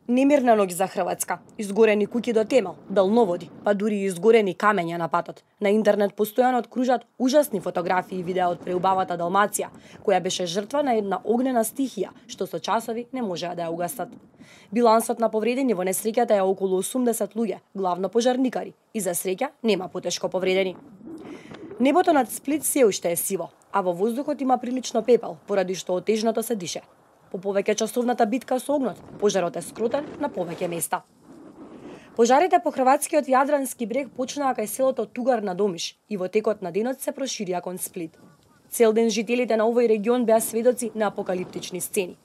Немирна ноќ за Хрватска, изгорени куќи до темел, далноводи, па дури и изгорени камења на патот. На интернет постојано откружат ужасни фотографии и видеа од преубавата Далмација, која беше жртва на една огнена стихија, што со часови не можеа да ја угасат. Билансот на повредени во несреќата е околу 80 луѓе, главно пожарникари, и за среќа нема потешко повредени. Небото над Сплит се уште е сиво, а во воздухот има прилично пепел, поради што отежното се дише. По повеќе часовната битка со огнот, пожарот е скротен на повеќе места. Пожарите по хрватскиот јадрански брег почнаа кај селото Тугар на Домиш и во текот на денот се проширија кон Сплит. Цел ден жителите на овој регион беа сведоци на апокалиптични сцени.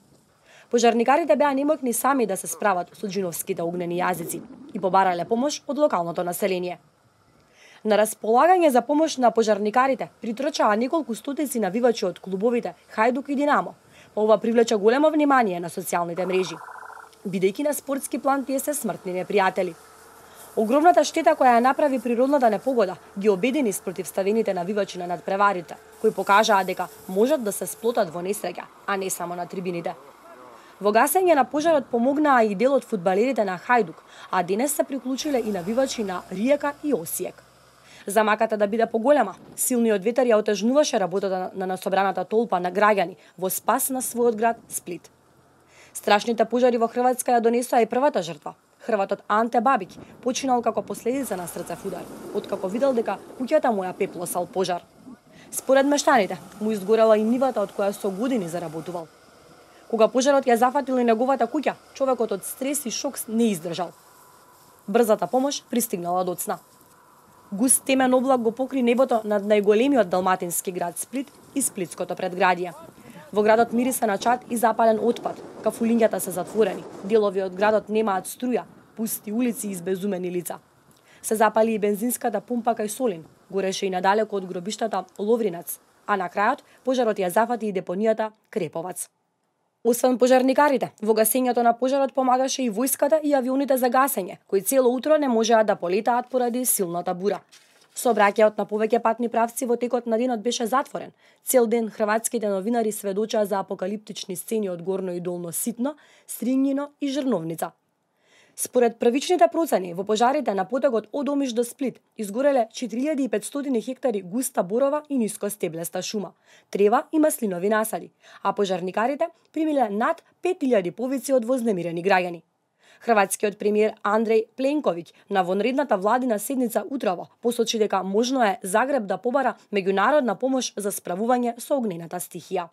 Пожарникарите беа немотни сами да се справат со џиновските огнени јазици и побарале помош од локалното население. На располагање за помош на пожарникарите притрчаа неколку стотици навивачи од клубовите Хајдук и Динамо. Ова привлече големо внимание на социјалните мрежи, бидејќи на спортски план тие се смртни непријатели. Огромната штета која ја направи природната непогода ги обедини спротивставените навивачи на надпреварите, кои покажаа дека можат да се сплотат во несреќа, а не само на трибините. Во гасење на пожарот помогнаа и дел од фудбалерите на Хајдук, а денес се приклучиле и навивачи на Риека и Осијек. Замаката да биде поголема, силниот ветер ја отежнуваше работата на насобраната толпа на граѓани во спас на својот град Сплит. Страшните пожари во Хрватска ја донесоа и првата жртва. Хрватот Анте Бабиќ починал како последица на срцев удар, откако видел дека куќата му ја пеплосал пожар. Според мештаните, му изгорела и нивата од која со години заработувал. Кога пожарот ја зафатил и неговата куќа, човекот од стрес и шок не издржал. Брзата помош пристигнала доцна. Густ темен облак го покри небото над најголемиот далматински град Сплит и Сплитското предградие. Во градот мирисе на чад и запален отпад, кафулињата се затворени, делови од градот немаат струја, пусти улици и избезумени лица. Се запали и бензинската пумпа кај Солин, гореше и надалеку од гробиштата Ловринец, а на крајот пожарот ја зафати и депонијата Креповац. Освен пожарникарите, во гасењето на пожарот помагаше и војската и авионите за гасење, кои цело утро не можеа да полетаат поради силната бура. Сообраќајот на повеќе патни правци во текот на денот беше затворен. Цел ден хрватските новинари сведочаа за апокалиптични сцени од Горно и Долно Ситно, Стринјино и Жрновница. Според првичните процени, во пожарите на потокот од Омиш до Сплит изгореле 4500 хектари густа борова и нискостеблеста шума, трева и маслинови насади, а пожарникарите примиле над 5000 повици од вознемирени граѓани. Хрватскиот премиер Андреј Пленковиќ на вонредната владина седница утрово посочи дека можно е Загреб да побара меѓународна помош за справување со огнената стихија.